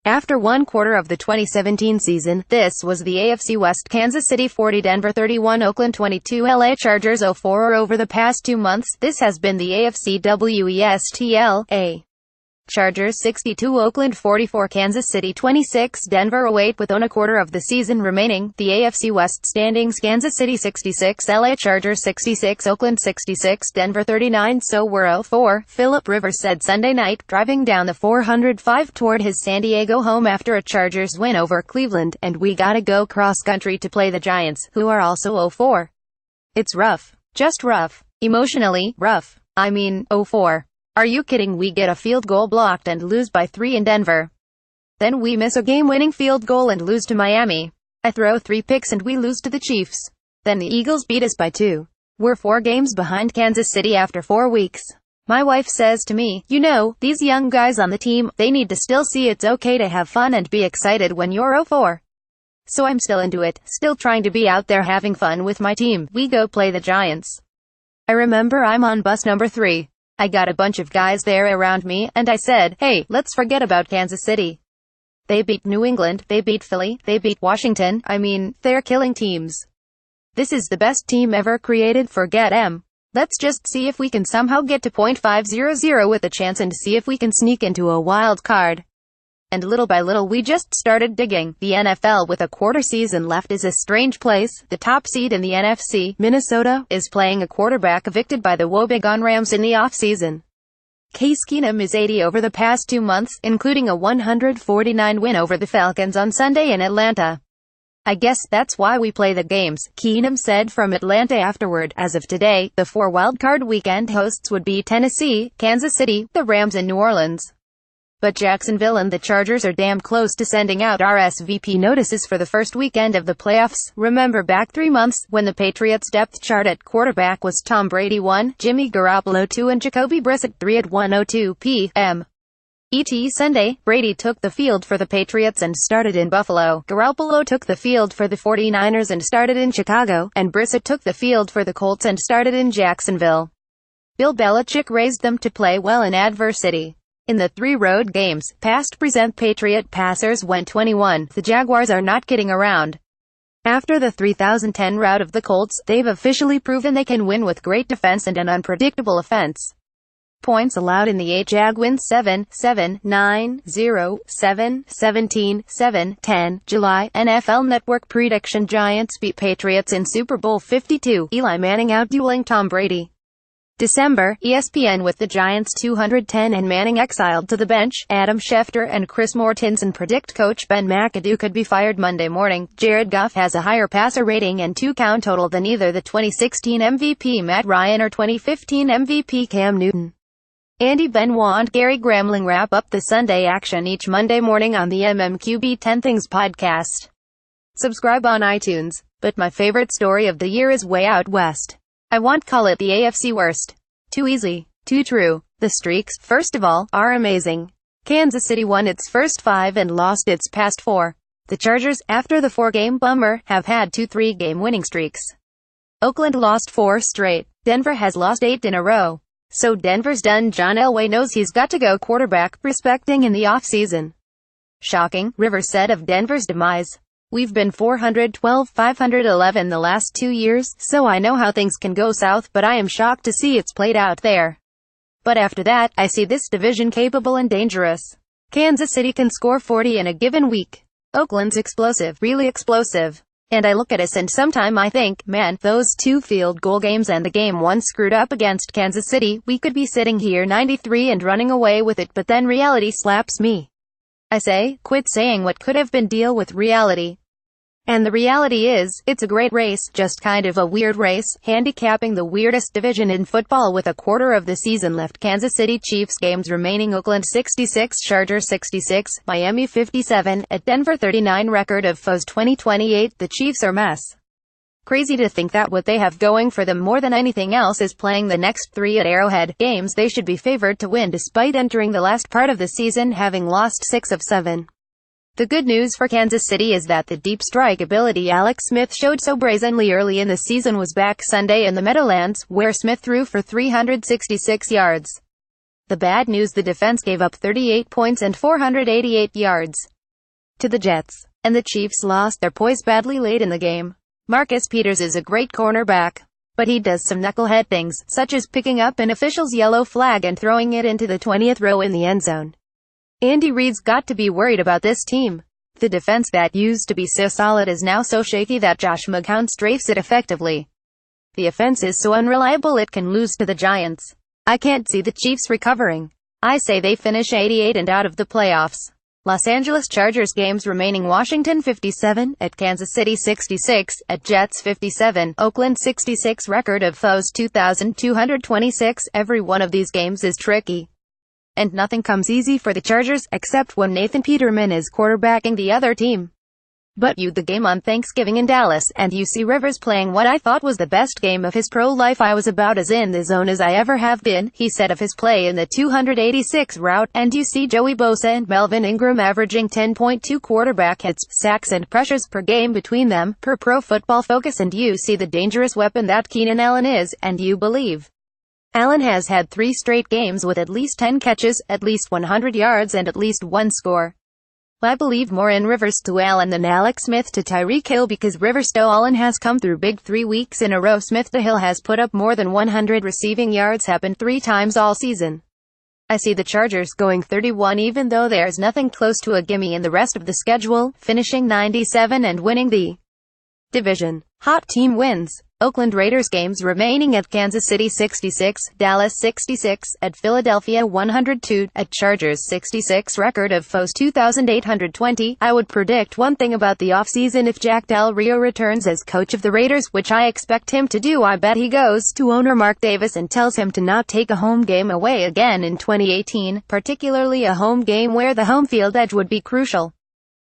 After one quarter of the 2017 season, this was the AFC West. Kansas City 40, Denver 31, Oakland 22, LA Chargers 0-4. Over the past 2 months, this has been the AFC WestLA. Chargers 62, Oakland 44, Kansas City 26, Denver 08. With a quarter of the season remaining, the AFC West standings: Kansas City 66, LA Chargers 66, Oakland 66, Denver 39. So we're 0-4, Philip Rivers said Sunday night, driving down the 405 toward his San Diego home after a Chargers win over Cleveland, and we gotta go cross-country to play the Giants, who are also 0-4. It's rough. Just rough. Emotionally, rough. I mean, 0-4. Are you kidding? We get a field goal blocked and lose by 3 in Denver. Then we miss a game-winning field goal and lose to Miami. I throw 3 picks and we lose to the Chiefs. Then the Eagles beat us by 2. We're 4 games behind Kansas City after 4 weeks. My wife says to me, you know, these young guys on the team, they need to still see it's okay to have fun and be excited when you're 0-4. So I'm still into it, still trying to be out there having fun with my team. We go play the Giants. I remember I'm on bus number 3. I got a bunch of guys there around me, and I said, hey, let's forget about Kansas City. They beat New England, they beat Philly, they beat Washington. I mean, they're killing teams. This is the best team ever created. Forget 'em. Let's just see if we can somehow get to .500 with a chance and see if we can sneak into a wild card. And little by little we just started digging. The NFL with a quarter season left is a strange place. The top seed in the NFC, Minnesota, is playing a quarterback evicted by the woebegone Rams in the offseason. Case Keenum is 80 over the past 2 months, including a 149 win over the Falcons on Sunday in Atlanta. I guess that's why we play the games, Keenum said from Atlanta afterward. As of today, the 4 wildcard weekend hosts would be Tennessee, Kansas City, the Rams and New Orleans. But Jacksonville and the Chargers are damn close to sending out RSVP notices for the first weekend of the playoffs. Remember back 3 months, when the Patriots' depth chart at quarterback was Tom Brady 1, Jimmy Garoppolo 2 and Jacoby Brissett 3 at 1:02 p.m. ET Sunday, Brady took the field for the Patriots and started in Buffalo. Garoppolo took the field for the 49ers and started in Chicago, and Brissett took the field for the Colts and started in Jacksonville. Bill Belichick raised them to play well in adversity. In the 3 road games, past present Patriot passers went 21. The Jaguars are not kidding around. After the 2010 rout of the Colts, they've officially proven they can win with great defense and an unpredictable offense. Points allowed in the 8 Jag wins 7, 7, 9, 0, 7, 17, 7, 10. July, NFL Network prediction: Giants beat Patriots in Super Bowl 52. Eli Manning outdueling Tom Brady. December, ESPN with the Giants 210 and Manning exiled to the bench. Adam Schefter and Chris Mortensen predict Coach Ben McAdoo could be fired Monday morning. Jared Goff has a higher passer rating and 2-count total than either the 2016 MVP Matt Ryan or 2015 MVP Cam Newton. Andy Benoit and Gary Gramling wrap up the Sunday action each Monday morning on the MMQB 10 Things podcast. Subscribe on iTunes. But my favorite story of the year is way out west. I won't call it the AFC worst. Too easy. Too true. The streaks, first of all, are amazing. Kansas City won its first 5 and lost its past 4. The Chargers, after the 4-game bummer, have had 2 3-game winning streaks. Oakland lost 4 straight. Denver has lost 8 in a row. So Denver's done. John Elway knows he's got to go quarterback prospecting in the offseason. Shocking, Rivers said of Denver's demise. We've been 412, 511 the last 2 years, so I know how things can go south, but I am shocked to see it's played out there. But after that, I see this division capable and dangerous. Kansas City can score 40 in a given week. Oakland's explosive, really explosive. And I look at us and sometime I think, man, those 2 field goal games and the game 1 screwed up against Kansas City, we could be sitting here 93 and running away with it, but then reality slaps me. I say, quit saying what could have been, deal with reality. And the reality is, it's a great race, just kind of a weird race, handicapping the weirdest division in football with a quarter of the season left. Kansas City Chiefs games remaining: Oakland 66, Chargers 66, Miami 57, at Denver 39. Record of foes 2028. The Chiefs are mess. Crazy to think that what they have going for them more than anything else is playing the next 3 at Arrowhead, games they should be favored to win despite entering the last part of the season having lost 6 of 7. The good news for Kansas City is that the deep strike ability Alex Smith showed so brazenly early in the season was back Sunday in the Meadowlands, where Smith threw for 366 yards. The bad news: the defense gave up 38 points and 488 yards. to the Jets, and the Chiefs lost their poise badly late in the game. Marcus Peters is a great cornerback, but he does some knucklehead things, such as picking up an official's yellow flag and throwing it into the 20th row in the end zone. Andy Reid's got to be worried about this team. The defense that used to be so solid is now so shaky that Josh McCown strafes it effectively. The offense is so unreliable it can lose to the Giants. I can't see the Chiefs recovering. I say they finish 88 and out of the playoffs. Los Angeles Chargers games remaining: Washington 57, at Kansas City 66, at Jets 57, Oakland 66. Record of foes 2,226. Every one of these games is tricky, and nothing comes easy for the Chargers, except when Nathan Peterman is quarterbacking the other team. But the game on Thanksgiving in Dallas, and you see Rivers playing what I thought was the best game of his pro life. I was about as in the zone as I ever have been, he said of his play in the 286 route, and you see Joey Bosa and Melvin Ingram averaging 10.2 quarterback hits, sacks and pressures per game between them, per Pro Football Focus, and you see the dangerous weapon that Keenan Allen is, and you believe. Allen has had 3 straight games with at least 10 catches, at least 100 yards and at least 1 score. I believe more in Rivers to Allen than Alex Smith to Tyreek Hill, because Rivers to Allen has come through big 3 weeks in a row. Smith to Hill has put up more than 100 receiving yards, happened 3 times all season. I see the Chargers going 31, even though there's nothing close to a gimme in the rest of the schedule, finishing 97 and winning the division. Hot team wins. Oakland Raiders games remaining: at Kansas City 66, Dallas 66, at Philadelphia 102, at Chargers 66. Record of foes 2,820. I would predict one thing about the offseason: if Jack Del Rio returns as coach of the Raiders, which I expect him to do, I bet he goes to owner Mark Davis and tells him to not take a home game away again in 2018, particularly a home game where the home field edge would be crucial.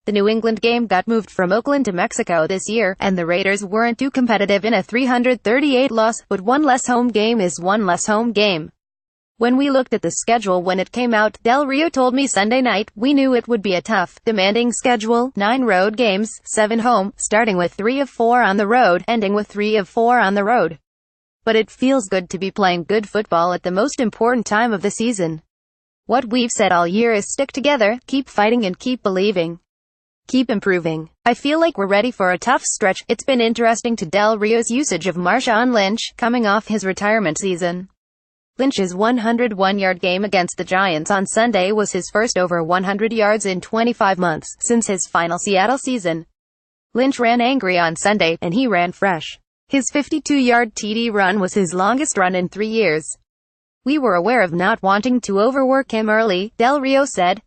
The New England game got moved from Oakland to Mexico this year, and the Raiders weren't too competitive in a 338 loss, but one less home game is one less home game. When we looked at the schedule when it came out, Del Rio told me Sunday night, we knew it would be a tough, demanding schedule: 9 road games, 7 home, starting with 3 of 4 on the road, ending with 3 of 4 on the road. But it feels good to be playing good football at the most important time of the season. What we've said all year is stick together, keep fighting and keep believing. Keep improving. I feel like we're ready for a tough stretch. It's been interesting to Del Rio's usage of Marshawn Lynch, coming off his retirement season. Lynch's 101-yard game against the Giants on Sunday was his first over 100 yards in 25 months, since his final Seattle season. Lynch ran angry on Sunday, and he ran fresh. His 52-yard TD run was his longest run in 3 years. We were aware of not wanting to overwork him early, Del Rio said.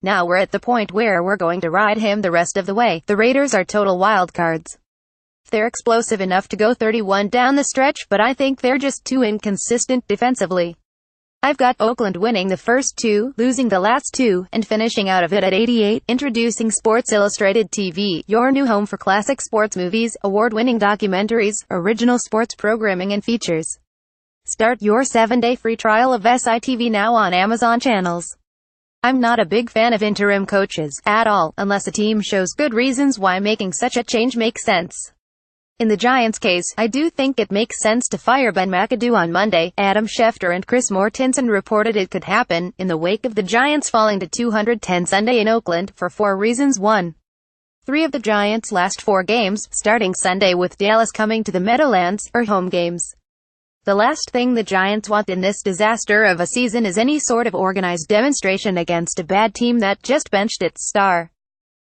Now we're at the point where we're going to ride him the rest of the way. The Raiders are total wildcards. They're explosive enough to go 31 down the stretch, but I think they're just too inconsistent defensively. I've got Oakland winning the first 2, losing the last 2, and finishing out of it at 88. Introducing Sports Illustrated TV, your new home for classic sports movies, award-winning documentaries, original sports programming and features. Start your 7-day free trial of SITV now on Amazon Channels. I'm not a big fan of interim coaches, at all, unless a team shows good reasons why making such a change makes sense. In the Giants' case, I do think it makes sense to fire Ben McAdoo on Monday. Adam Schefter and Chris Mortensen reported it could happen, in the wake of the Giants falling to 210 Sunday in Oakland, for 4 reasons. 1. 3 of the Giants' last 4 games, starting Sunday with Dallas coming to the Meadowlands, are home games. The last thing the Giants want in this disaster of a season is any sort of organized demonstration against a bad team that just benched its star.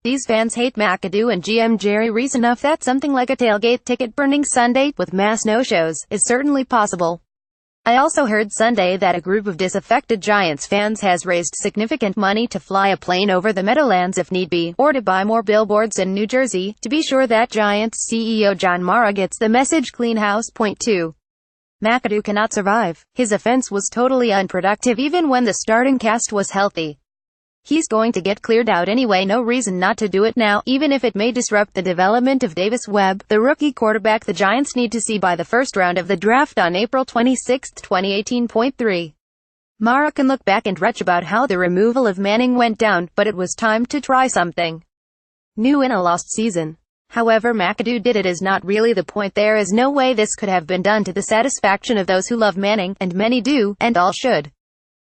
These fans hate McAdoo and GM Jerry Reese enough that something like a tailgate ticket-burning Sunday, with mass no-shows, is certainly possible. I also heard Sunday that a group of disaffected Giants fans has raised significant money to fly a plane over the Meadowlands if need be, or to buy more billboards in New Jersey, to be sure that Giants CEO John Mara gets the message clean house. Point 2. McAdoo cannot survive. His offense was totally unproductive even when the starting cast was healthy. He's going to get cleared out anyway, no reason not to do it now, even if it may disrupt the development of Davis Webb, the rookie quarterback the Giants need to see by the first round of the draft on April 26, 2018. Point 3. Mara can look back and retch about how the removal of Manning went down, but it was time to try something new in a lost season. However McAdoo did it is not really the point. There is no way this could have been done to the satisfaction of those who love Manning, and many do, and all should.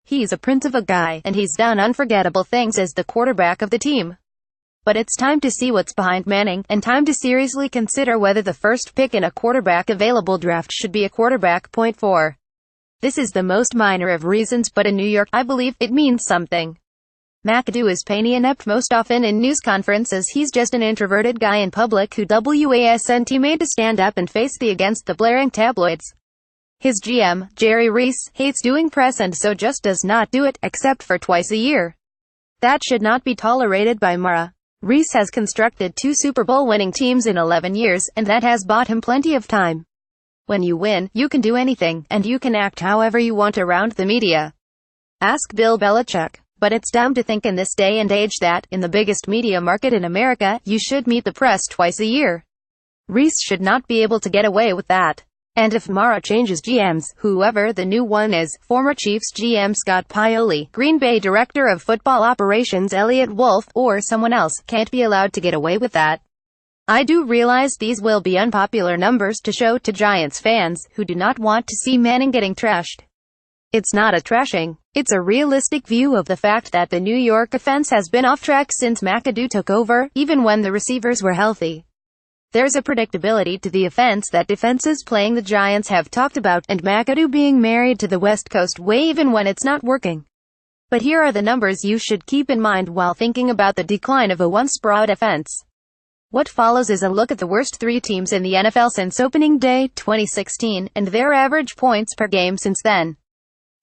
He's a prince of a guy, and he's done unforgettable things as the quarterback of the team. But it's time to see what's behind Manning, and time to seriously consider whether the first pick in a quarterback available draft should be a quarterback. Point 4. This is the most minor of reasons, but in New York, I believe, it means something. McAdoo is pain inept most often in news conferences. He's just an introverted guy in public who wasn't made to stand up and face the against the blaring tabloids. His GM, Jerry Reese, hates doing press and so just does not do it, except for twice a year. That should not be tolerated by Mara. Reese has constructed 2 Super Bowl winning teams in 11 years, and that has bought him plenty of time. When you win, you can do anything, and you can act however you want around the media. Ask Bill Belichick. But it's dumb to think in this day and age that, in the biggest media market in America, you should meet the press twice a year. Reese should not be able to get away with that. And if Mara changes GMs, whoever the new one is, former Chiefs GM Scott Pioli, Green Bay Director of Football Operations Elliott Wolf, or someone else, can't be allowed to get away with that. I do realize these will be unpopular numbers to show to Giants fans, who do not want to see Manning getting trashed. It's not a trashing. It's a realistic view of the fact that the New York offense has been off track since McAdoo took over, even when the receivers were healthy. There's a predictability to the offense that defenses playing the Giants have talked about, and McAdoo being married to the West Coast way even when it's not working. But here are the numbers you should keep in mind while thinking about the decline of a once broad offense. What follows is a look at the worst 3 teams in the NFL since opening day 2016, and their average points per game since then.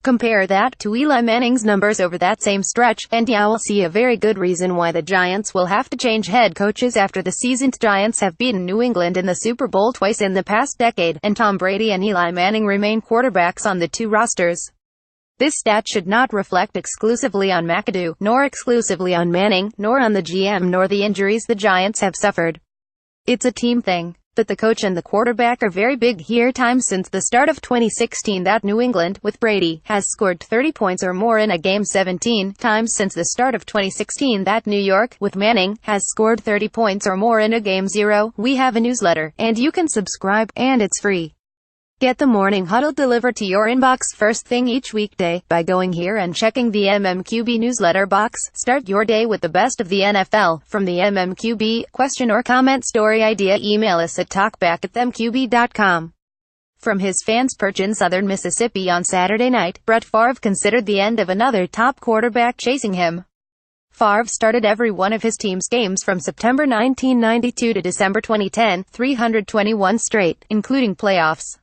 Compare that to Eli Manning's numbers over that same stretch, and you'll see a very good reason why the Giants will have to change head coaches after the season. Giants have beaten New England in the Super Bowl twice in the past decade, and Tom Brady and Eli Manning remain quarterbacks on the 2 rosters. This stat should not reflect exclusively on McAdoo, nor exclusively on Manning, nor on the GM, nor the injuries the Giants have suffered. It's a team thing. But the coach and the quarterback are very big here. Times since the start of 2016 that New England, with Brady, has scored 30 points or more in a game. 17 times since the start of 2016 that New York, with Manning, has scored 30 points or more in a game. 0. We have a newsletter, and you can subscribe, and it's free. Get the Morning Huddle delivered to your inbox first thing each weekday by going here and checking the MMQB newsletter box. Start your day with the best of the NFL from the MMQB. Question or comment, story idea, email us at talkback@mqb.com. From his fans perch in southern Mississippi on Saturday night, Brett Favre considered the end of another top quarterback chasing him. Favre started every one of his team's games from September 1992 to December 2010, 321 straight, including playoffs.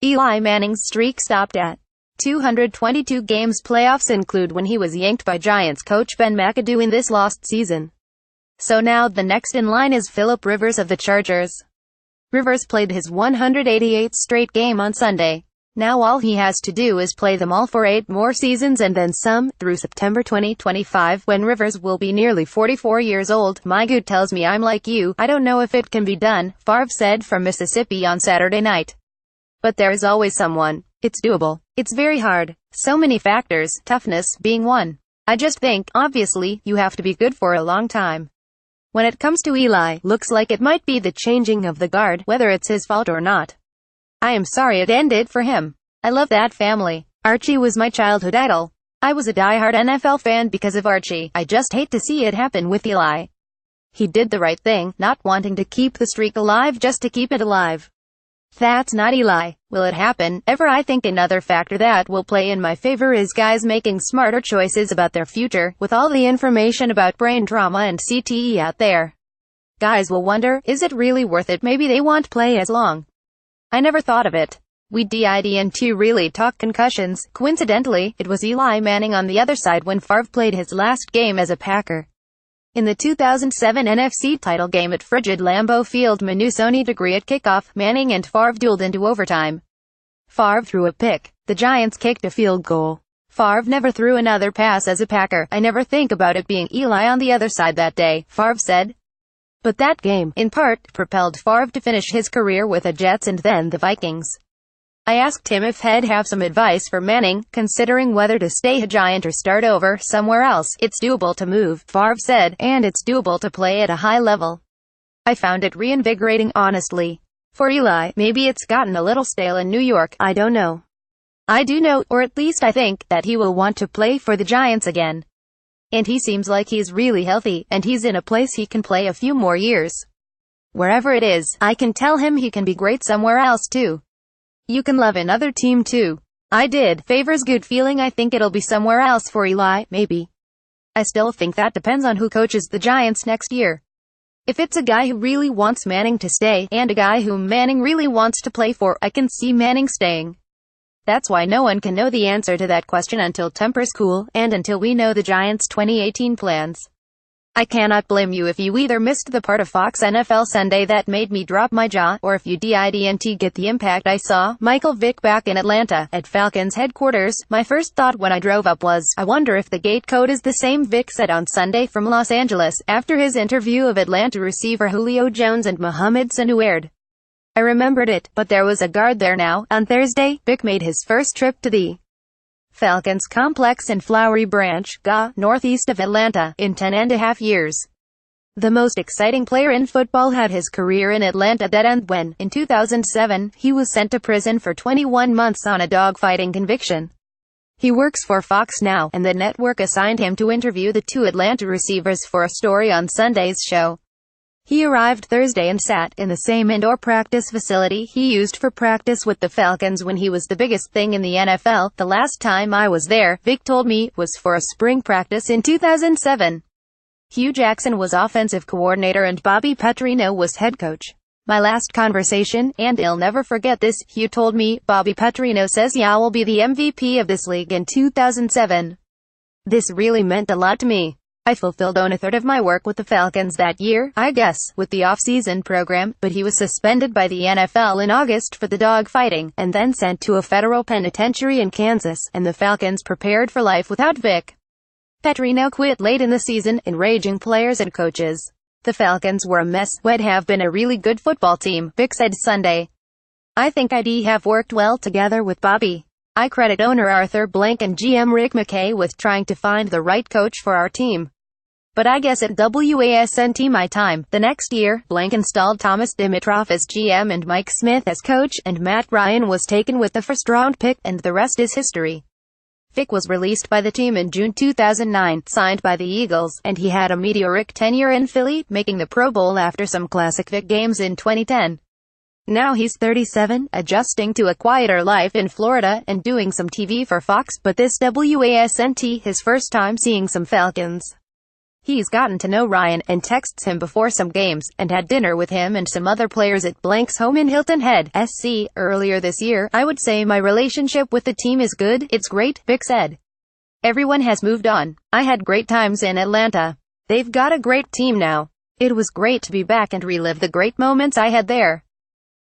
Eli Manning's streak stopped at 222 games. Playoffs include when he was yanked by Giants coach Ben McAdoo in this lost season. So now the next in line is Philip Rivers of the Chargers. Rivers played his 188th straight game on Sunday. Now all he has to do is play them all for 8 more seasons and then some, through September 2025, when Rivers will be nearly 44 years old. My gut tells me I'm like you, I don't know if it can be done, Favre said from Mississippi on Saturday night. But there is always someone. It's doable. It's very hard. So many factors, toughness being one. I just think, obviously, you have to be good for a long time. When it comes to Eli, looks like it might be the changing of the guard, whether it's his fault or not. I am sorry it ended for him. I love that family. Archie was my childhood idol. I was a diehard NFL fan because of Archie. I just hate to see it happen with Eli. He did the right thing, not wanting to keep the streak alive just to keep it alive. That's not Eli. Will it happen ever? I think another factor that will play in my favor is guys making smarter choices about their future, with all the information about brain trauma and CTE out there. Guys will wonder, is it really worth it? Maybe they won't play as long. I never thought of it. We didn't really talk concussions. Coincidentally, it was Eli Manning on the other side when Favre played his last game as a Packer. In the 2007 NFC title game at frigid Lambeau Field, Minnesota degree at kickoff, Manning and Favre dueled into overtime. Favre threw a pick. The Giants kicked a field goal. Favre never threw another pass as a Packer. I never think about it being Eli on the other side that day, Favre said. But that game, in part, propelled Favre to finish his career with the Jets and then the Vikings. I asked him if he'd have some advice for Manning, considering whether to stay a Giant or start over somewhere else. It's doable to move, Favre said, and it's doable to play at a high level. I found it reinvigorating, honestly. For Eli, maybe it's gotten a little stale in New York, I don't know. I do know, or at least I think, that he will want to play for the Giants again. And he seems like he's really healthy, and he's in a place he can play a few more years. Wherever it is, I can tell him he can be great somewhere else too. You can love another team too. I did. Favors good feeling. I think it'll be somewhere else for Eli, maybe. I still think that depends on who coaches the Giants next year. If it's a guy who really wants Manning to stay, and a guy whom Manning really wants to play for, I can see Manning staying. That's why no one can know the answer to that question until tempers cool, and until we know the Giants' 2018 plans. I cannot blame you if you either missed the part of Fox NFL Sunday that made me drop my jaw, or if you didn't get the impact I saw Michael Vick back in Atlanta, at Falcons headquarters. My first thought when I drove up was, I wonder if the gate code is the same. Vick said on Sunday from Los Angeles, after his interview of Atlanta receiver Julio Jones and Mohamed Sanu aired. I remembered it, but there was a guard there now. On Thursday, Vick made his first trip to the Falcons complex in Flowery Branch, GA, northeast of Atlanta, in 10.5 years. The most exciting player in football had his career in Atlanta that ended when, in 2007, he was sent to prison for 21 months on a dogfighting conviction. He works for Fox now, and the network assigned him to interview the two Atlanta receivers for a story on Sunday's show. He arrived Thursday and sat in the same indoor practice facility he used for practice with the Falcons when he was the biggest thing in the NFL. The last time I was there, Vick told me, was for a spring practice in 2007. Hugh Jackson was offensive coordinator and Bobby Petrino was head coach. My last conversation, and I'll never forget this, Hugh told me, Bobby Petrino says I will be the MVP of this league in 2007. This really meant a lot to me. I fulfilled a third of my work with the Falcons that year, I guess, with the off-season program, but he was suspended by the NFL in August for the dog fighting, and then sent to a federal penitentiary in Kansas, and the Falcons prepared for life without Vick. Petrino quit late in the season, enraging players and coaches. The Falcons were a mess. Would have been a really good football team, Vick said Sunday. I think I'd have worked well together with Bobby. I credit owner Arthur Blank and GM Rick McKay with trying to find the right coach for our team. But I guess at WASNT my time, the next year, Blank installed Thomas Dimitroff as GM and Mike Smith as coach, and Matt Ryan was taken with the first-round pick, and the rest is history. Vick was released by the team in June 2009, signed by the Eagles, and he had a meteoric tenure in Philly, making the Pro Bowl after some classic Vick games in 2010. Now he's 37, adjusting to a quieter life in Florida, and doing some TV for Fox, but this WASNT his first time seeing some Falcons. He's gotten to know Ryan, and texts him before some games, and had dinner with him and some other players at Blank's home in Hilton Head, SC, earlier this year. I would say my relationship with the team is good, it's great, Vick said. Everyone has moved on. I had great times in Atlanta. They've got a great team now. It was great to be back and relive the great moments I had there.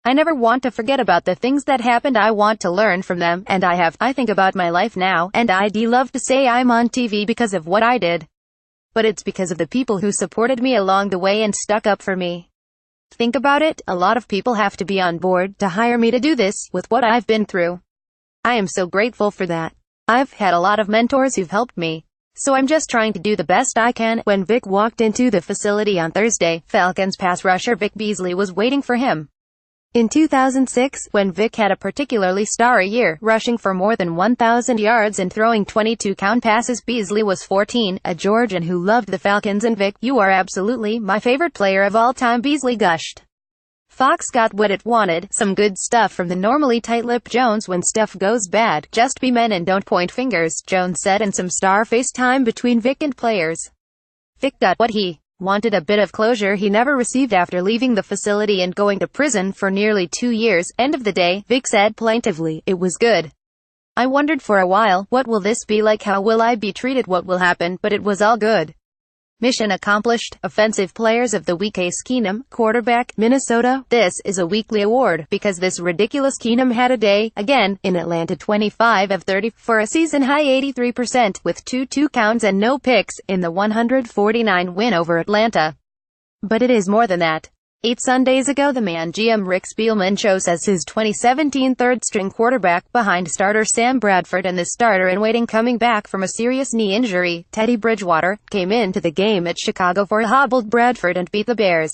I never want to forget about the things that happened. I want to learn from them, and I have. I think about my life now, and I'd love to say I'm on TV because of what I did. But it's because of the people who supported me along the way and stuck up for me. Think about it, a lot of people have to be on board to hire me to do this, with what I've been through. I am so grateful for that. I've had a lot of mentors who've helped me. So I'm just trying to do the best I can. When Vick walked into the facility on Thursday, Falcons pass rusher Vic Beasley was waiting for him. In 2006, when Vick had a particularly starry year, rushing for more than 1,000 yards and throwing 22-count passes, Beasley was 14, a Georgian who loved the Falcons. And Vick, you are absolutely my favorite player of all time, Beasley gushed. Fox got what it wanted, some good stuff from the normally tight-lipped Jones. When stuff goes bad, just be men and don't point fingers, Jones said, and some star face time between Vick and players. Vick got what he wanted, a bit of closure he never received after leaving the facility and going to prison for nearly 2 years. End of the day, Vick said plaintively, it was good. I wondered for a while, what will this be like, how will I be treated, what will happen, but it was all good. Mission accomplished. Offensive Players of the Week: Case Keenum, quarterback, Minnesota. This is a weekly award, because this ridiculous Keenum had a day, again, in Atlanta. 25 of 30, for a season-high 83%, with 2 counts and no picks, in the 149 win over Atlanta. But it is more than that. 8 Sundays ago, the man GM Rick Spielman chose as his 2017 third-string quarterback, behind starter Sam Bradford, and the starter-in-waiting, coming back from a serious knee injury, Teddy Bridgewater, came into the game at Chicago for hobbled Bradford and beat the Bears.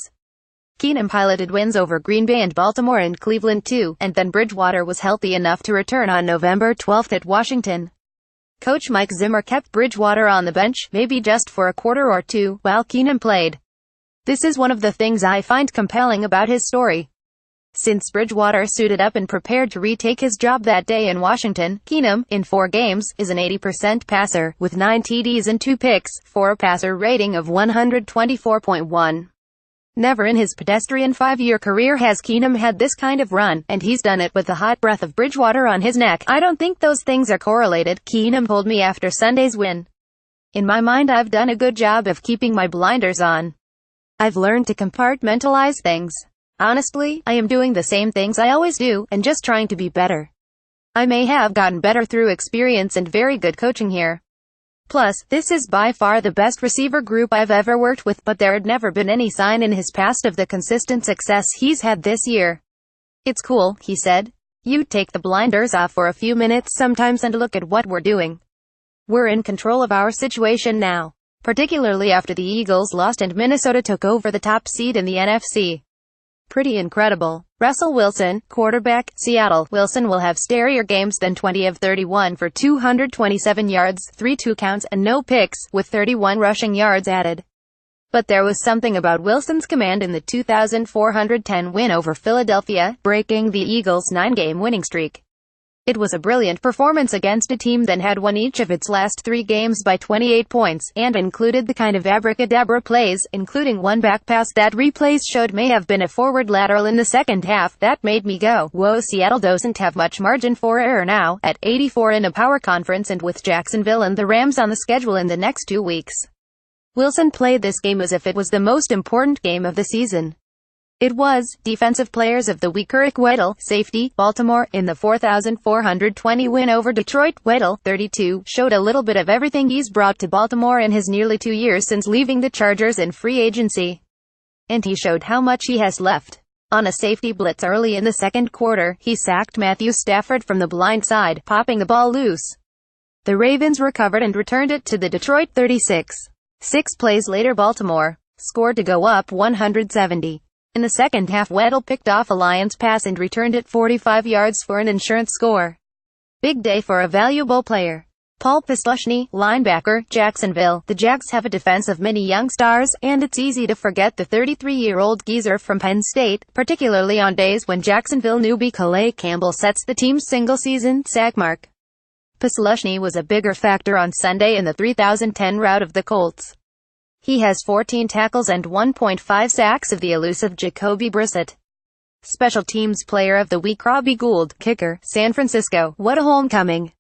Keenum piloted wins over Green Bay and Baltimore and Cleveland too, and then Bridgewater was healthy enough to return on November 12 at Washington. Coach Mike Zimmer kept Bridgewater on the bench, maybe just for a quarter or two, while Keenum played. This is one of the things I find compelling about his story. Since Bridgewater suited up and prepared to retake his job that day in Washington, Keenum, in 4 games, is an 80% passer, with 9 TDs and 2 picks, for a passer rating of 124.1. Never in his pedestrian 5-year career has Keenum had this kind of run, and he's done it with the hot breath of Bridgewater on his neck. I don't think those things are correlated, Keenum told me after Sunday's win. In my mind I've done a good job of keeping my blinders on. I've learned to compartmentalize things. Honestly, I am doing the same things I always do, and just trying to be better. I may have gotten better through experience and very good coaching here. Plus, this is by far the best receiver group I've ever worked with, but there had never been any sign in his past of the consistent success he's had this year. It's cool, he said. You take the blinders off for a few minutes sometimes and look at what we're doing. We're in control of our situation now. Particularly after the Eagles lost and Minnesota took over the top seed in the NFC. Pretty incredible. Russell Wilson, quarterback, Seattle. Wilson will have scarier games than 20 of 31 for 227 yards, 3 two-counts, and no picks, with 31 rushing yards added. But there was something about Wilson's command in the 2,410 win over Philadelphia, breaking the Eagles' 9-game winning streak. It was a brilliant performance against a team that had won each of its last 3 games by 28 points, and included the kind of abracadabra plays, including one back pass that replays showed may have been a forward lateral in the second half, that made me go, whoa. Seattle doesn't have much margin for error now, at 84 in a power conference and with Jacksonville and the Rams on the schedule in the next 2 weeks. Wilson played this game as if it was the most important game of the season. It was. Defensive Players of the Week: Eric Weddle, safety, Baltimore, in the 4,420 win over Detroit. Weddle, 32, showed a little bit of everything he's brought to Baltimore in his nearly 2 years since leaving the Chargers in free agency. And he showed how much he has left. On a safety blitz early in the second quarter, he sacked Matthew Stafford from the blind side, popping the ball loose. The Ravens recovered and returned it to the Detroit 36. 6 plays later Baltimore scored to go up 170. In the second half, Weddle picked off a Lions pass and returned it 45 yards for an insurance score. Big day for a valuable player. Paul Posluszny, linebacker, Jacksonville. The Jags have a defense of many young stars, and it's easy to forget the 33-year-old geezer from Penn State, particularly on days when Jacksonville newbie Calais Campbell sets the team's single-season sack mark. Posluszny was a bigger factor on Sunday in the 3010 rout of the Colts. He has 14 tackles and 1.5 sacks of the elusive Jacoby Brissett. Special Teams Player of the Week: Robbie Gould, kicker, San Francisco. What a homecoming.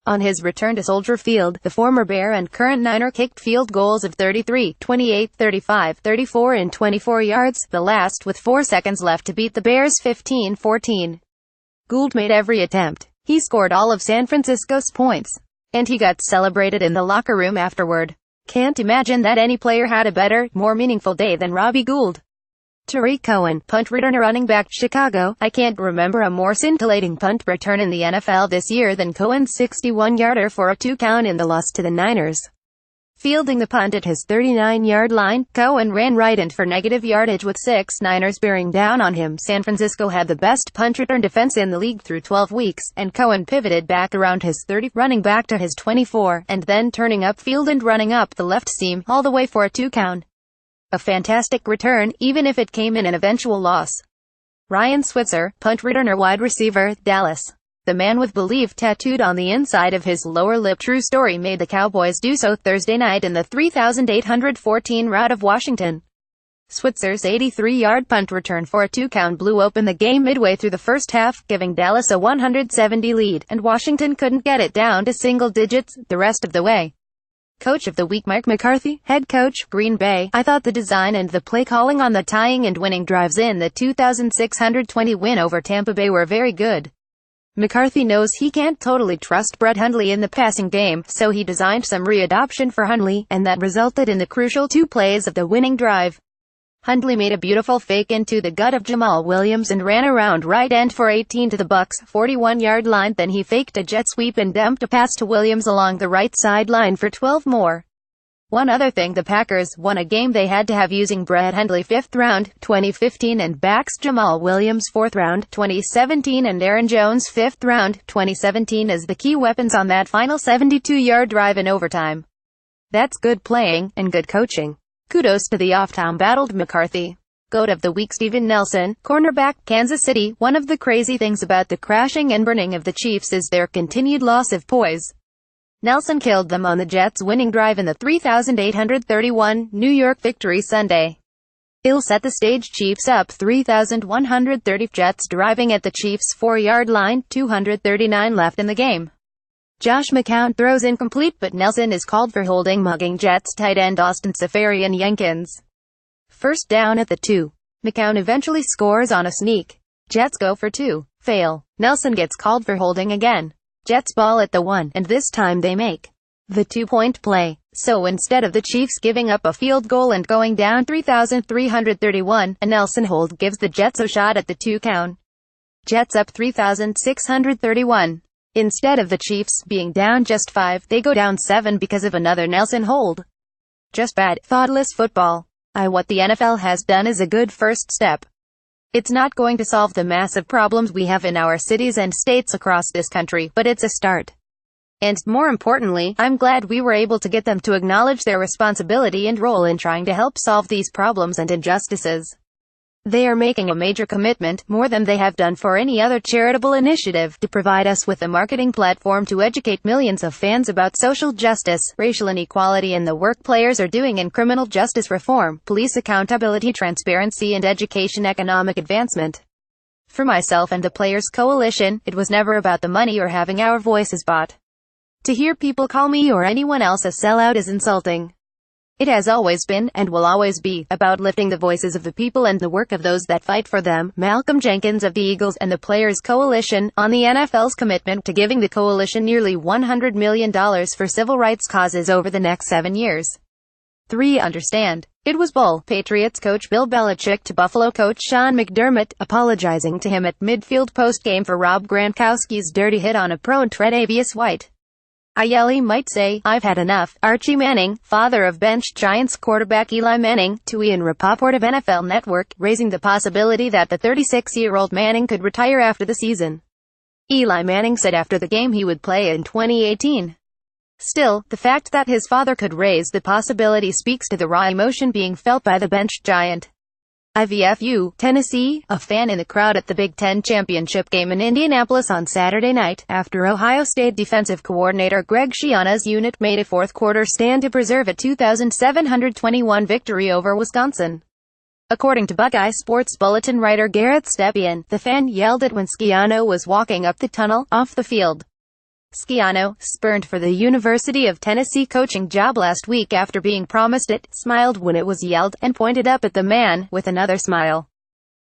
On his return to Soldier Field, the former Bear and current Niner kicked field goals of 33, 28, 35, 34 and 24 yards, the last with 4 seconds left to beat the Bears 15-14. Gould made every attempt. He scored all of San Francisco's points. And he got celebrated in the locker room afterward. Can't imagine that any player had a better, more meaningful day than Robbie Gould. Tariq Cohen, punt returner, running back, Chicago. I can't remember a more scintillating punt return in the NFL this year than Cohen's 61-yarder for a 2-count in the loss to the Niners. Fielding the punt at his 39-yard line, Cohen ran right in for negative yardage with 6 Niners bearing down on him. San Francisco had the best punt return defense in the league through 12 weeks, and Cohen pivoted back around his 30, running back to his 24, and then turning upfield and running up the left seam, all the way for a 2-count. A fantastic return, even if it came in an eventual loss. Ryan Switzer, punt returner, wide receiver, Dallas. The man with "Believe" tattooed on the inside of his lower lip. True story made the Cowboys do so Thursday night in the 3,814 rout of Washington. Switzer's 83-yard punt return for a 2-count blew open the game midway through the first half, giving Dallas a 170 lead, and Washington couldn't get it down to single digits the rest of the way. Coach of the Week: Mike McCarthy, head coach, Green Bay. I thought the design and the play calling on the tying and winning drives in the 2,620 win over Tampa Bay were very good. McCarthy knows he can't totally trust Brett Hundley in the passing game, so he designed some readoption for Hundley, and that resulted in the crucial 2 plays of the winning drive. Hundley made a beautiful fake into the gut of Jamal Williams and ran around right end for 18 to the Bucs' 41-yard line. Then he faked a jet sweep and dumped a pass to Williams along the right sideline for 12 more. One other thing, the Packers won a game they had to have using Brett Hundley 5th round, 2015 and backs Jamal Williams 4th round, 2017 and Aaron Jones 5th round, 2017 as the key weapons on that final 72-yard drive in overtime. That's good playing, and good coaching. Kudos to the off-time battled McCarthy. Goat of the week Steven Nelson, cornerback, Kansas City. One of the crazy things about the crashing and burning of the Chiefs is their continued loss of poise. Nelson killed them on the Jets' winning drive in the 3,831 New York victory Sunday. He'll set the stage. Chiefs up 3,130. Jets driving at the Chiefs' 4-yard line, 239 left in the game. Josh McCown throws incomplete, but Nelson is called for holding, mugging Jets tight end Austin Seferian-Jenkins. First down at the 2. McCown eventually scores on a sneak. Jets go for 2. Fail. Nelson gets called for holding again. Jets ball at the 1, and this time they make the 2-point play. So instead of the Chiefs giving up a field goal and going down 3,331, a Nelson hold gives the Jets a shot at the 2 count. Jets up 3,631. Instead of the Chiefs being down just 5, they go down 7 because of another Nelson hold. Just bad, thoughtless football. What the NFL has done is a good first step. It's not going to solve the massive problems we have in our cities and states across this country, but it's a start. And, more importantly, I'm glad we were able to get them to acknowledge their responsibility and role in trying to help solve these problems and injustices. They are making a major commitment, more than they have done for any other charitable initiative, to provide us with a marketing platform to educate millions of fans about social justice, racial inequality and the work players are doing in criminal justice reform, police accountability, transparency and education, economic advancement. For myself and the Players Coalition, it was never about the money or having our voices bought. To hear people call me or anyone else a sellout is insulting. It has always been, and will always be, about lifting the voices of the people and the work of those that fight for them. Malcolm Jenkins of the Eagles and the Players Coalition, on the NFL's commitment to giving the coalition nearly $100 million for civil rights causes over the next 7 years. 3. Understand. It was Bull. Patriots coach Bill Belichick to Buffalo coach Sean McDermott, apologizing to him at midfield post-game for Rob Gronkowski's dirty hit on a prone Tre'Davious White. He might say, "I've had enough." Archie Manning, father of benched Giants quarterback Eli Manning, to Ian Rappaport of NFL Network, raising the possibility that the 36-year-old Manning could retire after the season. Eli Manning said after the game he would play in 2018. Still, the fact that his father could raise the possibility speaks to the raw emotion being felt by the benched Giant. IVFU, Tennessee, a fan in the crowd at the Big Ten championship game in Indianapolis on Saturday night, after Ohio State defensive coordinator Greg Schiano's unit made a fourth-quarter stand to preserve a 2,721 victory over Wisconsin. According to Buckeye Sports Bulletin writer Garrett Stepien, the fan yelled it when Schiano was walking up the tunnel, off the field. Schiano, spurned for the University of Tennessee coaching job last week after being promised it, smiled when it was yelled, and pointed up at the man, with another smile.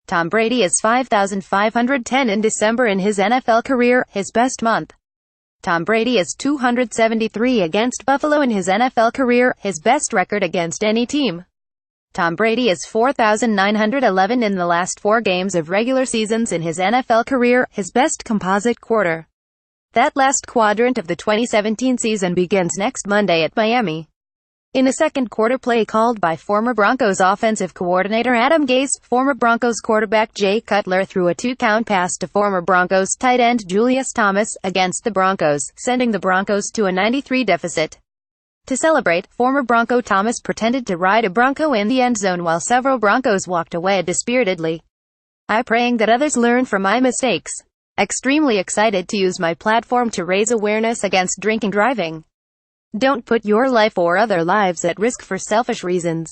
Tom Brady is 5,510 in December in his NFL career, his best month. Tom Brady is 273 against Buffalo in his NFL career, his best record against any team. Tom Brady is 4,911 in the last 4 games of regular seasons in his NFL career, his best composite quarter. That last quadrant of the 2017 season begins next Monday at Miami. In a second-quarter play called by former Broncos offensive coordinator Adam Gase, former Broncos quarterback Jay Cutler threw a 2-count pass to former Broncos tight end Julius Thomas against the Broncos, sending the Broncos to a 93 deficit. To celebrate, former Bronco Thomas pretended to ride a Bronco in the end zone while several Broncos walked away dispiritedly. I'm praying that others learn from my mistakes. Extremely excited to use my platform to raise awareness against drinking driving. Don't put your life or other lives at risk for selfish reasons.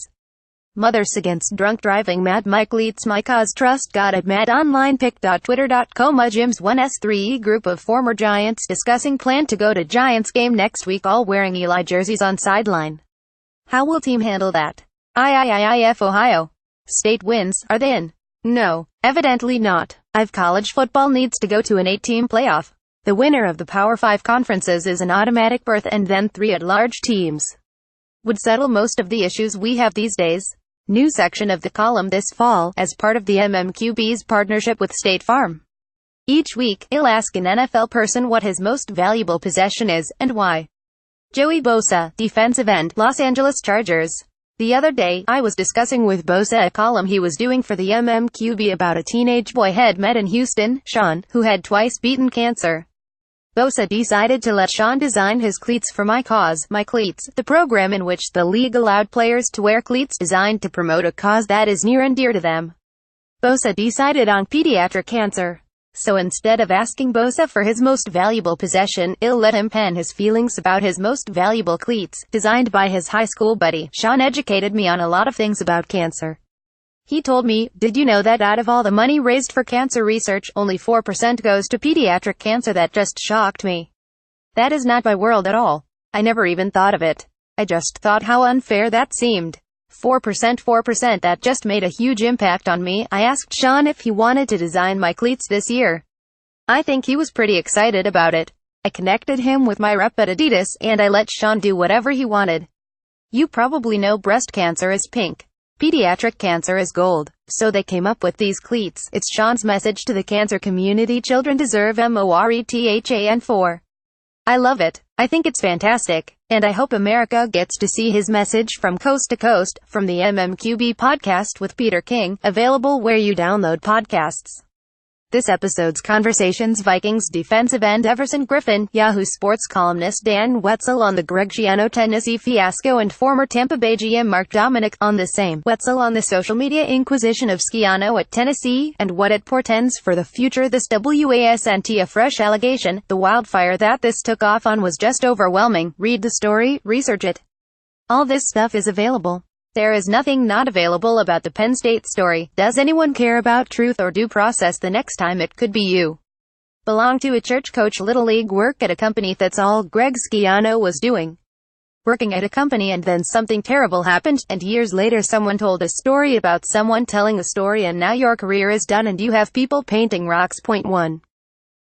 Mothers Against Drunk Driving. Mad Mike leads my cause. Trust God at madonlinepic.twitter.com. A Gyms 1S3 group of former Giants discussing plan to go to Giants game next week, all wearing Eli jerseys on sideline. How will team handle that? If Ohio State wins, are they in? No, evidently not. College football needs to go to an 8-team playoff. The winner of the Power 5 conferences is an automatic berth, and then 3 at-large teams would settle most of the issues we have these days. New section of the column this fall, as part of the MMQB's partnership with State Farm. Each week, he'll ask an NFL person what his most valuable possession is, and why. Joey Bosa, defensive end, Los Angeles Chargers. The other day, I was discussing with Bosa a column he was doing for the MMQB about a teenage boy had met in Houston, Sean, who had twice beaten cancer. Bosa decided to let Sean design his cleats for My Cause, My Cleats, the program in which the league allowed players to wear cleats designed to promote a cause that is near and dear to them. Bosa decided on pediatric cancer. So instead of asking Bosa for his most valuable possession, I'll let him pen his feelings about his most valuable cleats, designed by his high school buddy. Sean educated me on a lot of things about cancer. He told me, did you know that out of all the money raised for cancer research, only 4% goes to pediatric cancer? That just shocked me. That is not my world at all. I never even thought of it. I just thought how unfair that seemed. 4%, that just made a huge impact on me. I asked Sean if he wanted to design my cleats this year. I think he was pretty excited about it. I connected him with my rep at Adidas, and I let Sean do whatever he wanted. You probably know breast cancer is pink. Pediatric cancer is gold. So they came up with these cleats. It's Sean's message to the cancer community: children deserve MORETHAN4. I love it. I think it's fantastic. And I hope America gets to see his message from coast to coast. From the MMQB podcast with Peter King, available where you download podcasts. This episode's conversations: Vikings defensive end Everson Griffen, Yahoo Sports columnist Dan Wetzel on the Greg Schiano Tennessee fiasco, and former Tampa Bay GM Mark Dominic on the same. Wetzel on the social media inquisition of Schiano at Tennessee, and what it portends for the future. This wasn't a fresh allegation. The wildfire that this took off on was just overwhelming. Read the story, research it. All this stuff is available. There is nothing not available about the Penn State story. Does anyone care about truth or due process the next time it could be you? Belong to a church, coach little league, work at a company. That's all Greg Schiano was doing. Working at a company, and then something terrible happened, and years later someone told a story about someone telling a story, and now your career is done and you have people painting rocks. Point 1.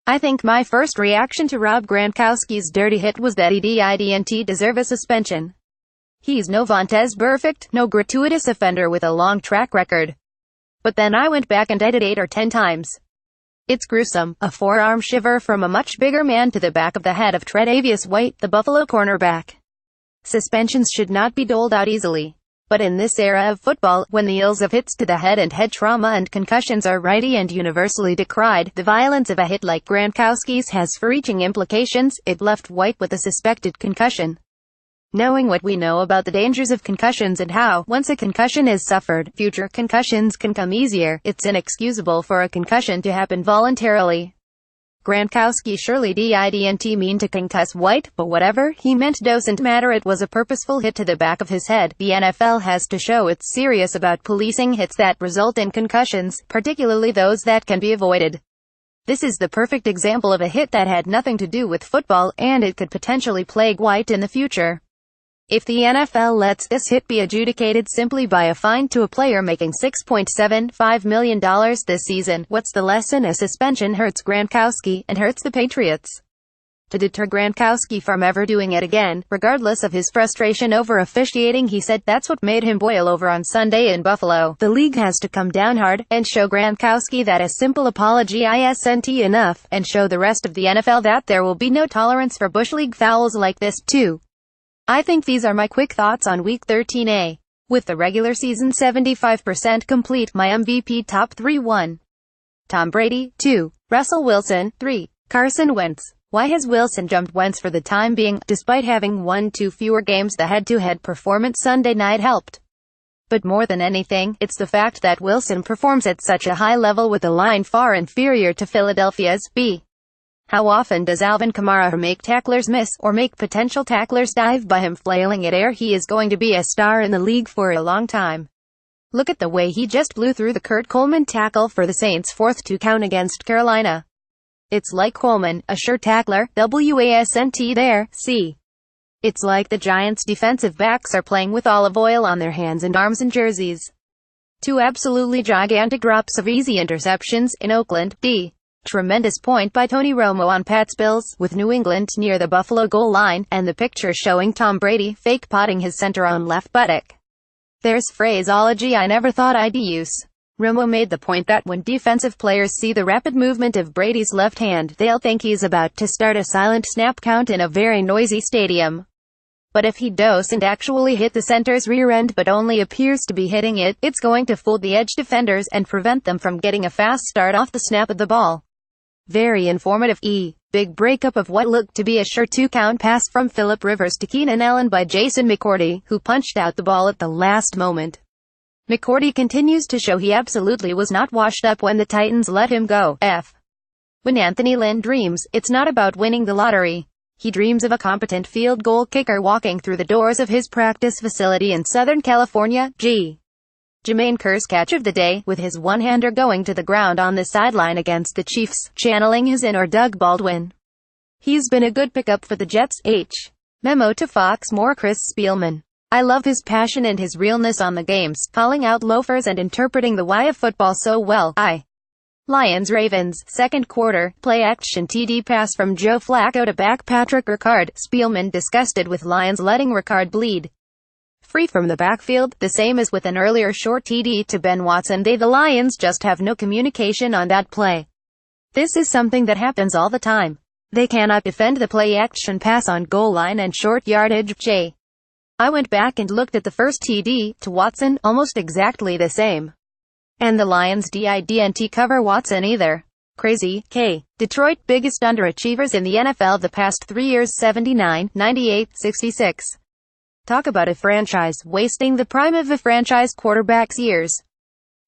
I think my first reaction to Rob Gronkowski's dirty hit was that he didn't deserve a suspension. He's no Vontaze Burfict, no gratuitous offender with a long track record. But then I went back and did it 8 or 10 times. It's gruesome. A forearm shiver from a much bigger man to the back of the head of Tre'Davious White, the Buffalo cornerback. Suspensions should not be doled out easily. But in this era of football, when the ills of hits to the head and head trauma and concussions are righty and universally decried, the violence of a hit like Gronkowski's has far-reaching implications. It left White with a suspected concussion. Knowing what we know about the dangers of concussions and how, once a concussion is suffered, future concussions can come easier, it's inexcusable for a concussion to happen voluntarily. Gronkowski surely didn't mean to concuss White, but whatever he meant doesn't matter. It was a purposeful hit to the back of his head. The NFL has to show it's serious about policing hits that result in concussions, particularly those that can be avoided. This is the perfect example of a hit that had nothing to do with football, and it could potentially plague White in the future. If the NFL lets this hit be adjudicated simply by a fine to a player making $6.75 million this season, what's the lesson? A suspension hurts Gronkowski, and hurts the Patriots. To deter Gronkowski from ever doing it again, regardless of his frustration over officiating, he said that's what made him boil over on Sunday in Buffalo. The league has to come down hard, and show Gronkowski that a simple apology isn't enough, and show the rest of the NFL that there will be no tolerance for Bush League fouls like this, too. I think these are my quick thoughts on Week 13A. With the regular season 75% complete, my MVP top 3: 1. Tom Brady, 2. Russell Wilson, 3. Carson Wentz. Why has Wilson jumped Wentz for the time being? Despite having 1-2 fewer games, the head-to-head performance Sunday night helped. But more than anything, it's the fact that Wilson performs at such a high level with a line far inferior to Philadelphia's. B. How often does Alvin Kamara make tacklers miss, or make potential tacklers dive by him flailing at air? He is going to be a star in the league for a long time. Look at the way he just blew through the Kurt Coleman tackle for the Saints' 4th to count against Carolina. It's like Coleman, a sure tackler, wasn't there, see? It's like the Giants' defensive backs are playing with olive oil on their hands and arms and jerseys. 2 absolutely gigantic drops of easy interceptions in Oakland. D. Tremendous point by Tony Romo on Pat's Bills, with New England near the Buffalo goal line, and the picture showing Tom Brady fake potting his center on left buttock. There's phraseology I never thought I'd use. Romo made the point that when defensive players see the rapid movement of Brady's left hand, they'll think he's about to start a silent snap count in a very noisy stadium. But if he doesn't actually hit the center's rear end but only appears to be hitting it, it's going to fool the edge defenders and prevent them from getting a fast start off the snap of the ball. Very informative. Big breakup of what looked to be a sure two-count pass from Phillip Rivers to Keenan Allen by Jason McCourty, who punched out the ball at the last moment. McCourty continues to show he absolutely was not washed up when the Titans let him go. When Anthony Lynn dreams, it's not about winning the lottery. He dreams of a competent field goal kicker walking through the doors of his practice facility in Southern California. Jermaine Kerr's catch of the day, with his one-hander going to the ground on the sideline against the Chiefs, channeling his inner Doug Baldwin. He's been a good pickup for the Jets. Memo to Fox More Chris Spielman. I love his passion and his realness on the games, calling out loafers and interpreting the why of football so well. Lions-Ravens, second quarter, play-action TD pass from Joe Flacco to back Patrick Ricard. Spielman disgusted with Lions letting Ricard bleed free from the backfield, the same as with an earlier short TD to Ben Watson. The Lions just have no communication on that play. This is something that happens all the time. They cannot defend the play-action pass on goal line and short yardage. I went back and looked at the first TD to Watson, almost exactly the same. And the Lions didn't cover Watson either. Crazy. Detroit biggest underachievers in the NFL the past 3 years: 79, 98, 66. Talk about a franchise wasting the prime of a franchise quarterback's years.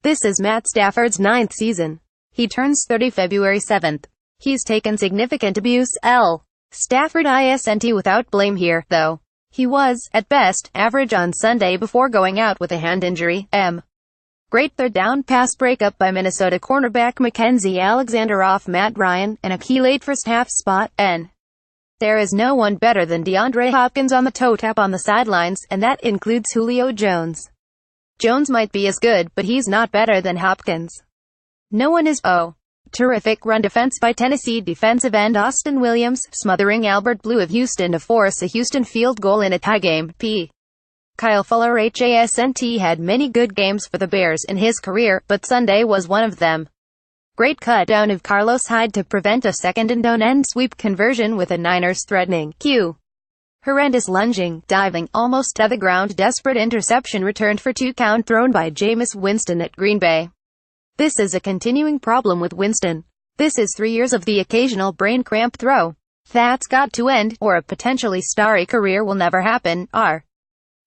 This is Matt Stafford's 9th season. He turns 30 February 7th. He's taken significant abuse. Stafford isn't without blame here, though. He was, at best, average on Sunday before going out with a hand injury. Great third down pass breakup by Minnesota cornerback Mackenzie Alexander off Matt Ryan, and a key late first half spot. There is no one better than DeAndre Hopkins on the toe tap on the sidelines, and that includes Julio Jones. Jones might be as good, but he's not better than Hopkins. No one is. Terrific run defense by Tennessee defensive end Austin Williams, smothering Albert Blue of Houston to force a Houston field goal in a tie game. Kyle Fuller hasn't had many good games for the Bears in his career, but Sunday was one of them. Great cut down of Carlos Hyde to prevent a second and down end sweep conversion with a Niners threatening horrendous lunging, diving, almost to the ground desperate interception returned for 2 count thrown by Jameis Winston at Green Bay. This is a continuing problem with Winston. This is 3 years of the occasional brain cramp throw. That's got to end, or a potentially starry career will never happen.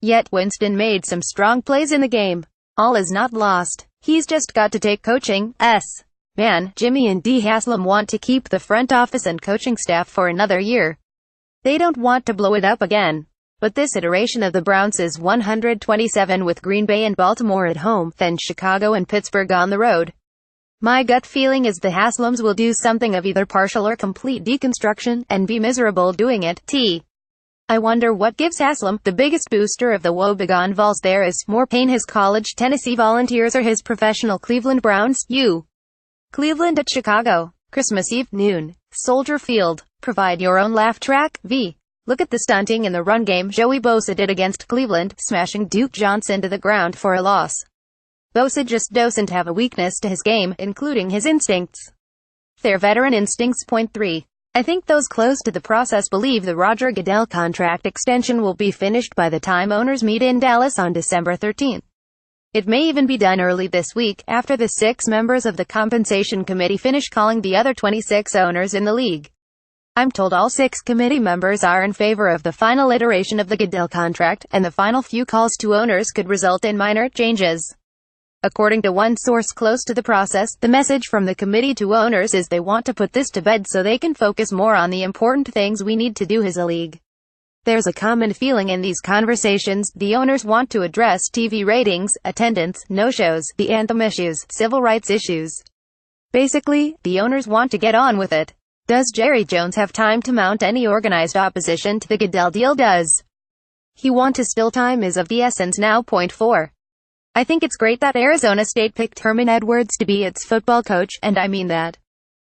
Yet Winston made some strong plays in the game. All is not lost. He's just got to take coaching. Man, Jimmy and Dee Haslam want to keep the front office and coaching staff for another year. They don't want to blow it up again. But this iteration of the Browns is 127 with Green Bay and Baltimore at home, then Chicago and Pittsburgh on the road. My gut feeling is the Haslams will do something of either partial or complete deconstruction, and be miserable doing it. I wonder what gives Haslam, the biggest booster of the woebegone Vols, there is more pain: his college Tennessee Volunteers or his professional Cleveland Browns. Cleveland at Chicago. Christmas Eve, noon. Soldier Field. Provide your own laugh track. Look at the stunting in the run game Joey Bosa did against Cleveland, smashing Duke Johnson to the ground for a loss. Bosa just doesn't have a weakness to his game, including his instincts. Their veteran instincts. Point 3. I think those close to the process believe the Roger Goodell contract extension will be finished by the time owners meet in Dallas on December 13th. It may even be done early this week, after the 6 members of the compensation committee finish calling the other 26 owners in the league. I'm told all 6 committee members are in favor of the final iteration of the Goodell contract, and the final few calls to owners could result in minor changes. According to one source close to the process, the message from the committee to owners is they want to put this to bed so they can focus more on the important things we need to do as a league. There's a common feeling in these conversations: the owners want to address TV ratings, attendance, no-shows, the anthem issues, civil rights issues. Basically, the owners want to get on with it. Does Jerry Jones have time to mount any organized opposition to the Goodell deal? Does he want to still? Time is of the essence now. Point 4. I think it's great that Arizona State picked Herman Edwards to be its football coach, and I mean that.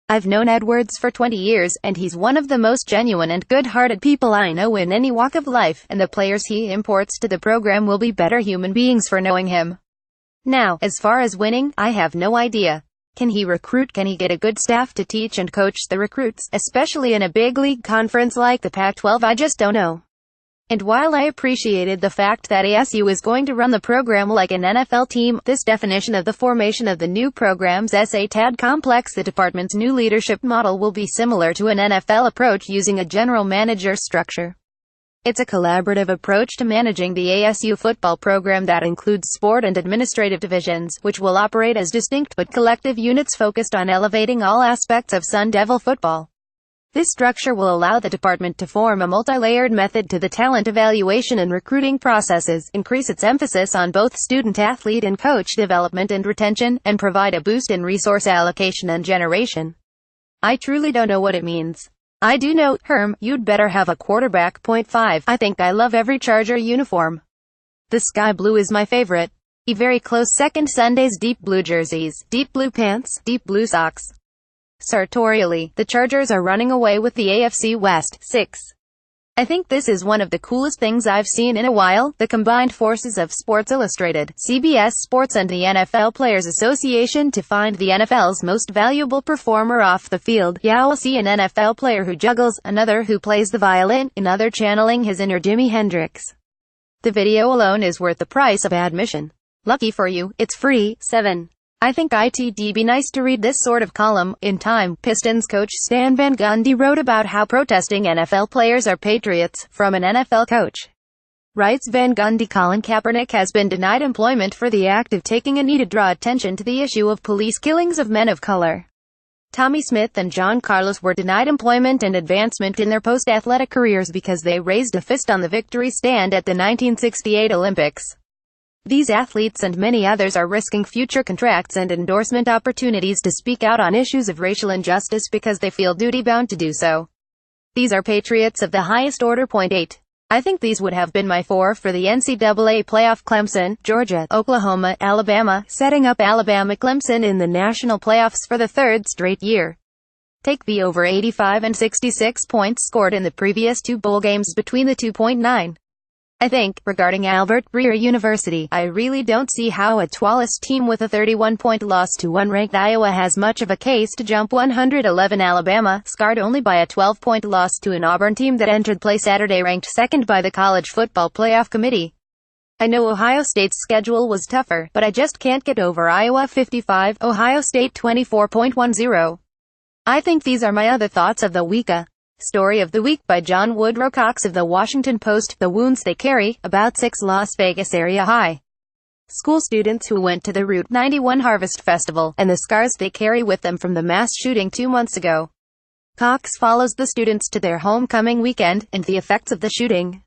I've known Edwards for 20 years, and he's one of the most genuine and good-hearted people I know in any walk of life, and the players he imports to the program will be better human beings for knowing him. Now, as far as winning, I have no idea. Can he recruit? Can he get a good staff to teach and coach the recruits, especially in a big league conference like the Pac-12? I just don't know. And while I appreciated the fact that ASU is going to run the program like an NFL team, this definition of the formation of the new program's a tad complex. The department's new leadership model will be similar to an NFL approach, using a general manager structure. It's a collaborative approach to managing the ASU football program that includes sport and administrative divisions, which will operate as distinct but collective units focused on elevating all aspects of Sun Devil football. This structure will allow the department to form a multi-layered method to the talent evaluation and recruiting processes, increase its emphasis on both student-athlete and coach development and retention, and provide a boost in resource allocation and generation. I truly don't know what it means. I do know, Herm, you'd better have a quarterback. Point 5. I think I love every Charger uniform. The sky blue is my favorite. A very close second. Sunday's deep blue jerseys, deep blue pants, deep blue socks. Sartorially, the Chargers are running away with the AFC West. 6. I think this is one of the coolest things I've seen in a while. The combined forces of Sports Illustrated, CBS Sports and the NFL Players Association to find the NFL's most valuable performer off the field. You'll see an NFL player who juggles, another who plays the violin, another channeling his inner Jimi Hendrix. The video alone is worth the price of admission. Lucky for you, it's free. 7. I think it'd be nice to read this sort of column. In Time, Pistons coach Stan Van Gundy wrote about how protesting NFL players are patriots, from an NFL coach. Writes Van Gundy, Colin Kaepernick has been denied employment for the act of taking a knee to draw attention to the issue of police killings of men of color. Tommy Smith and John Carlos were denied employment and advancement in their post-athletic careers because they raised a fist on the victory stand at the 1968 Olympics. These athletes and many others are risking future contracts and endorsement opportunities to speak out on issues of racial injustice because they feel duty-bound to do so. These are patriots of the highest order. Point 8. I think these would have been my 4 for the NCAA playoff. Clemson, Georgia, Oklahoma, Alabama, setting up Alabama-Clemson in the national playoffs for the third straight year. Take the over 85 and 66 points scored in the previous 2 bowl games between the 2.9. I think, regarding Albert Breer University, I really don't see how a Tualis team with a 31-point loss to unranked Iowa has much of a case to jump 111. Alabama, scarred only by a 12-point loss to an Auburn team that entered play Saturday ranked second by the College Football Playoff Committee. I know Ohio State's schedule was tougher, but I just can't get over Iowa 55, Ohio State 24.10. I think these are my other thoughts of the week. Story of the week by John Woodrow Cox of the Washington Post. The wounds they carry, about 6 Las Vegas area high school students who went to the Route 91 Harvest Festival, and the scars they carry with them from the mass shooting 2 months ago. Cox follows the students to their homecoming weekend, and the effects of the shooting.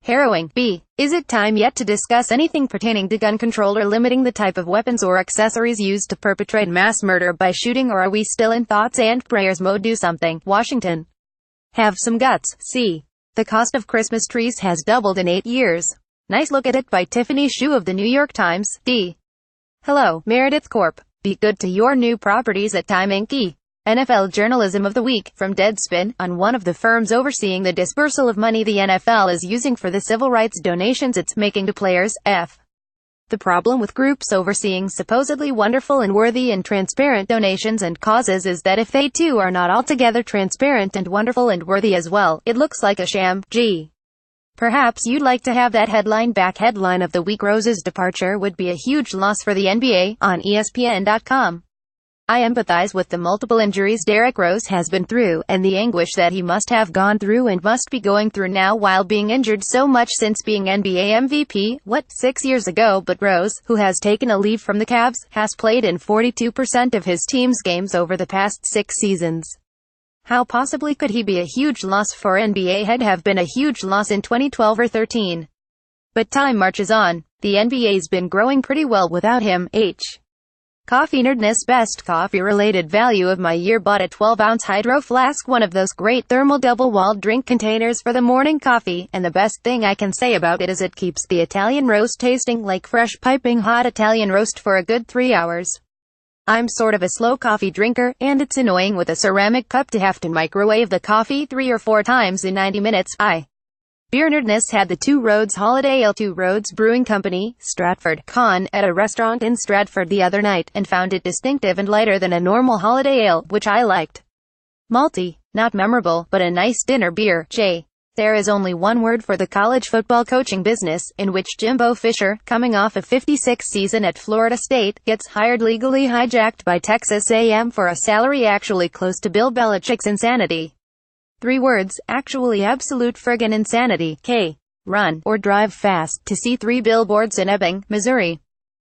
Harrowing. B. Is it time yet to discuss anything pertaining to gun control or limiting the type of weapons or accessories used to perpetrate mass murder by shooting, or are we still in thoughts and prayers mode? Do something. Washington. Have some guts. C. The cost of Christmas trees has doubled in 8 years. Nice look at it by Tiffany Shu of the New York Times. D. Hello, Meredith Corp. Be good to your new properties at Time Inc. E. NFL Journalism of the Week, from Deadspin, on one of the firms overseeing the dispersal of money the NFL is using for the civil rights donations it's making to players. F. The problem with groups overseeing supposedly wonderful and worthy and transparent donations and causes is that if they too are not altogether transparent and wonderful and worthy as well, it looks like a sham. G. Perhaps you'd like to have that headline back. Headline of the week: Rose's departure would be a huge loss for the NBA, on ESPN.com. I empathize with the multiple injuries Derrick Rose has been through, and the anguish that he must have gone through and must be going through now while being injured so much since being NBA MVP, 6 years ago. But Rose, who has taken a leave from the Cavs, has played in 42% of his team's games over the past 6 seasons. How possibly could he be a huge loss for NBA? Had have been a huge loss in 2012 or 13. But time marches on. The NBA's been growing pretty well without him. H. Coffee Nerdness. Best coffee-related value of my year. Bought a 12-ounce Hydro Flask, one of those great thermal double-walled drink containers for the morning coffee, and the best thing I can say about it is it keeps the Italian roast tasting like fresh piping hot Italian roast for a good 3 hours. I'm sort of a slow coffee drinker, and it's annoying with a ceramic cup to have to microwave the coffee 3 or 4 times in 90 minutes. Beer Nerdness had the Two Roads Holiday Ale, Two Roads Brewing Company, Stratford, Con, at a restaurant in Stratford the other night, and found it distinctive and lighter than a normal holiday ale, which I liked. Malty, not memorable, but a nice dinner beer. J. There is only one word for the college football coaching business, in which Jimbo Fisher, coming off a 56 season at Florida State, gets hired legally hijacked by Texas A&M for a salary actually close to Bill Belichick's insanity. 3 words, actually absolute friggin' insanity. K. Run, or drive fast, to see 3 billboards in Ebbing, Missouri.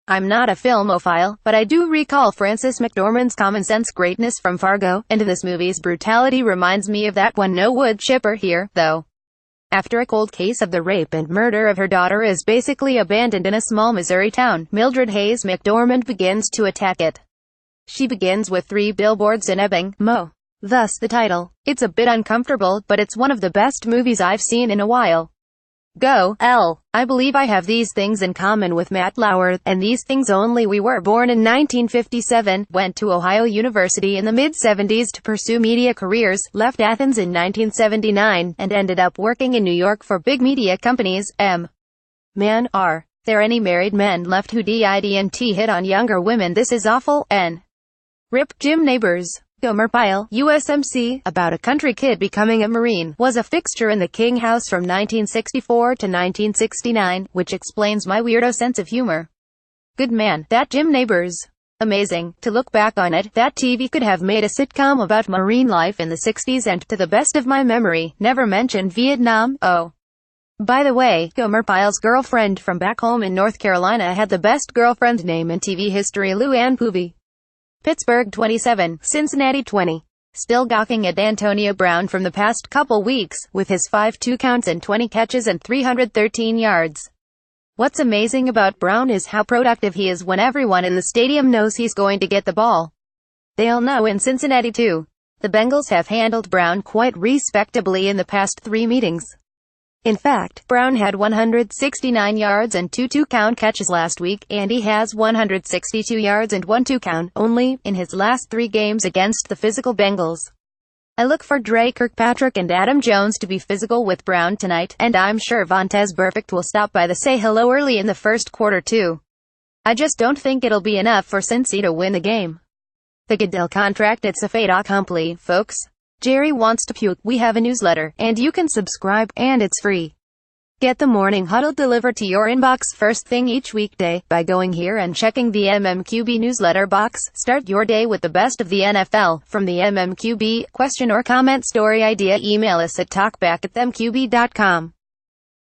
I'm not a filmophile, but I do recall Frances McDormand's common sense greatness from Fargo, and this movie's brutality reminds me of that one. No wood chipper here, though. After a cold case of the rape and murder of her daughter is basically abandoned in a small Missouri town, Mildred Hayes McDormand begins to attack it. She begins with 3 billboards in Ebbing, Mo. Thus the title. It's a bit uncomfortable, but it's one of the best movies I've seen in a while. Go, L. I believe I have these things in common with Matt Lauer, and these things only. We were born in 1957, went to Ohio University in the mid-70s to pursue media careers, left Athens in 1979, and ended up working in New York for big media companies. M. Man, are there any married men left who didn't hit on younger women? This is awful. N. Rip Jim Neighbors. Gomer Pyle, USMC, about a country kid becoming a Marine, was a fixture in the King house from 1964 to 1969, which explains my weirdo sense of humor. Good man, that Jim Neighbors. Amazing, to look back on it, that TV could have made a sitcom about Marine life in the 60s and, to the best of my memory, never mentioned Vietnam. Oh. By the way, Gomer Pyle's girlfriend from back home in North Carolina had the best girlfriend name in TV history, Lou Ann Poovey. Pittsburgh 27, Cincinnati 20. Still gawking at Antonio Brown from the past couple weeks, with his 5 counts and 20 catches and 313 yards. What's amazing about Brown is how productive he is when everyone in the stadium knows he's going to get the ball. They all know in Cincinnati too. The Bengals have handled Brown quite respectably in the past 3 meetings. In fact, Brown had 169 yards and 2 two-count catches last week, and he has 162 yards and 1 two-count, only, in his last 3 games against the physical Bengals. I look for Dre Kirkpatrick and Adam Jones to be physical with Brown tonight, and I'm sure Vontaze Burfict will stop by to say hello early in the first quarter too. I just don't think it'll be enough for Cincy to win the game. The Goodell contract, it's a fait accompli, folks. Jerry wants to puke. We have a newsletter, and you can subscribe, and it's free. Get the Morning Huddle delivered to your inbox first thing each weekday, by going here and checking the MMQB newsletter box. Start your day with the best of the NFL, from the MMQB. Question or comment, story idea, email us at talkback@mqb.com.